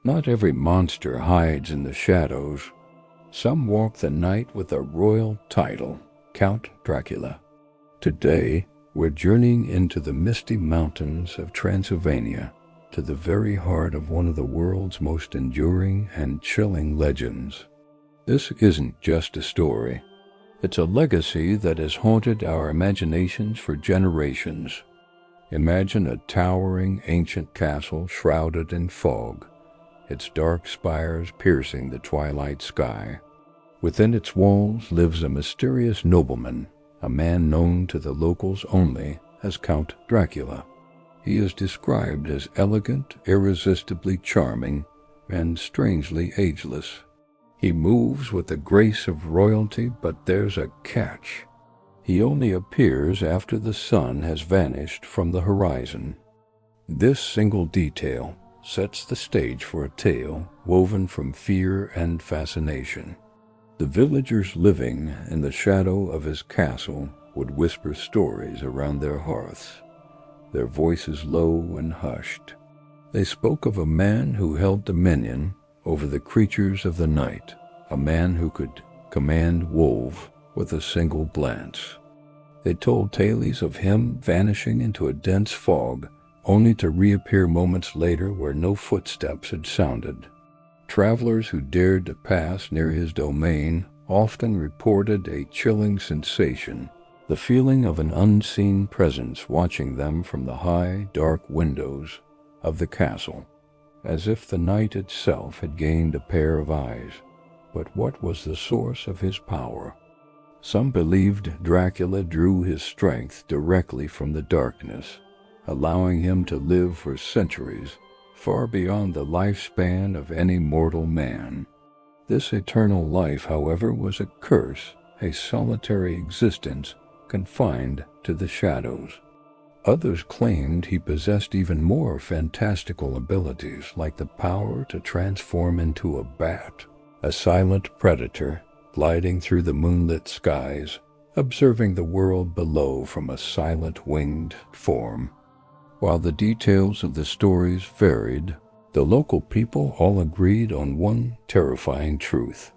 Not every monster hides in the shadows. Some walk the night with a royal title, Count Dracula. Today, we're journeying into the misty mountains of Transylvania, to the very heart of one of the world's most enduring and chilling legends. This isn't just a story. It's a legacy that has haunted our imaginations for generations. Imagine a towering ancient castle shrouded in fog, its dark spires piercing the twilight sky. Within its walls lives a mysterious nobleman, a man known to the locals only as Count Dracula. He is described as elegant, irresistibly charming, and strangely ageless. He moves with the grace of royalty, but there's a catch. He only appears after the sun has vanished from the horizon. This single detail sets the stage for a tale woven from fear and fascination. The villagers living in the shadow of his castle would whisper stories around their hearths, their voices low and hushed. They spoke of a man who held dominion over the creatures of the night, a man who could command wolves with a single glance. They told tales of him vanishing into a dense fog, only to reappear moments later where no footsteps had sounded. Travelers who dared to pass near his domain often reported a chilling sensation, the feeling of an unseen presence watching them from the high, dark windows of the castle, as if the night itself had gained a pair of eyes. But what was the source of his power? Some believed Dracula drew his strength directly from the darkness, allowing him to live for centuries, far beyond the lifespan of any mortal man. This eternal life, however, was a curse, a solitary existence confined to the shadows. Others claimed he possessed even more fantastical abilities, like the power to transform into a bat, a silent predator gliding through the moonlit skies, observing the world below from a silent winged form. While the details of the stories varied, the local people all agreed on one terrifying truth.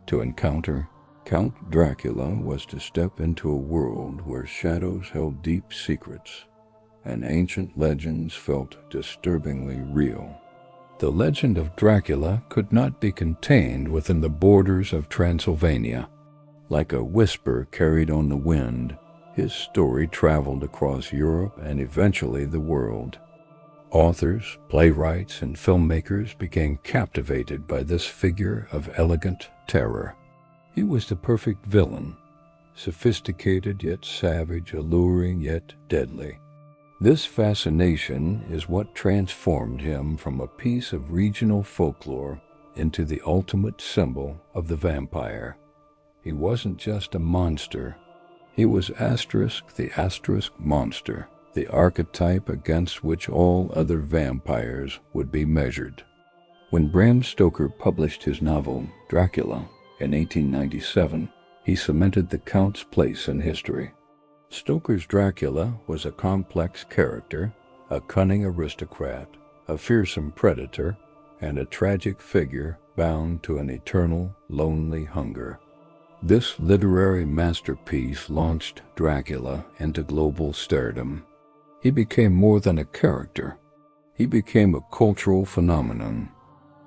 To encounter Count Dracula was to step into a world where shadows held deep secrets, and ancient legends felt disturbingly real. The legend of Dracula could not be contained within the borders of Transylvania. Like a whisper carried on the wind, his story traveled across Europe and eventually the world. Authors, playwrights, and filmmakers became captivated by this figure of elegant terror. He was the perfect villain, sophisticated yet savage, alluring yet deadly. This fascination is what transformed him from a piece of regional folklore into the ultimate symbol of the vampire. He wasn't just a monster. He was the asterisk monster, the archetype against which all other vampires would be measured. When Bram Stoker published his novel, Dracula, in 1897, he cemented the Count's place in history. Stoker's Dracula was a complex character, a cunning aristocrat, a fearsome predator, and a tragic figure bound to an eternal, lonely hunger. This literary masterpiece launched Dracula into global stardom. He became more than a character. He became a cultural phenomenon.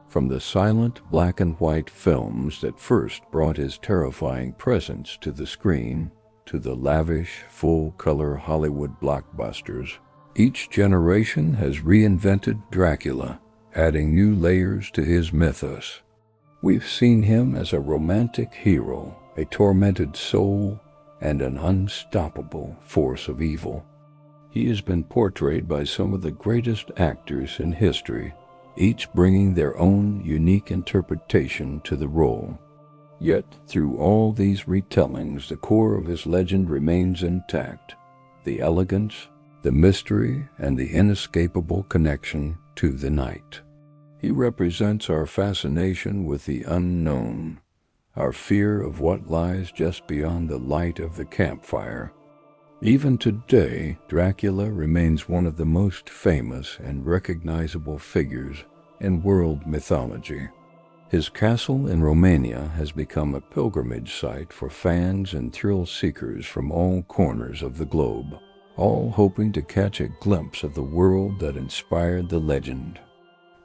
From the silent black and white films that first brought his terrifying presence to the screen, to the lavish, full-color Hollywood blockbusters, each generation has reinvented Dracula, adding new layers to his mythos. We've seen him as a romantic hero, a tormented soul, and an unstoppable force of evil. He has been portrayed by some of the greatest actors in history, each bringing their own unique interpretation to the role. Yet, through all these retellings, the core of his legend remains intact: the elegance, the mystery, and the inescapable connection to the night. He represents our fascination with the unknown, our fear of what lies just beyond the light of the campfire. Even today, Dracula remains one of the most famous and recognizable figures in world mythology. His castle in Romania has become a pilgrimage site for fans and thrill seekers from all corners of the globe, all hoping to catch a glimpse of the world that inspired the legend.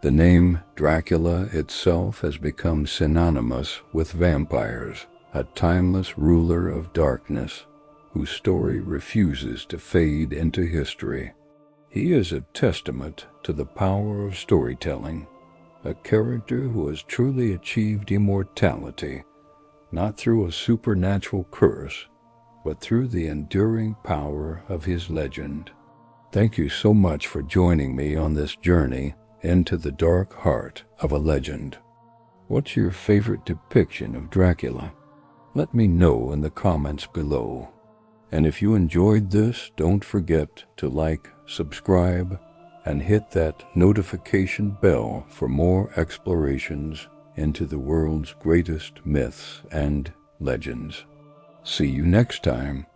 The name Dracula itself has become synonymous with vampires, a timeless ruler of darkness whose story refuses to fade into history. He is a testament to the power of storytelling, a character who has truly achieved immortality, not through a supernatural curse, but through the enduring power of his legend. Thank you so much for joining me on this journey into the dark heart of a legend. What's your favorite depiction of Dracula? Let me know in the comments below. And if you enjoyed this, don't forget to like, subscribe, and hit that notification bell for more explorations into the world's greatest myths and legends. See you next time.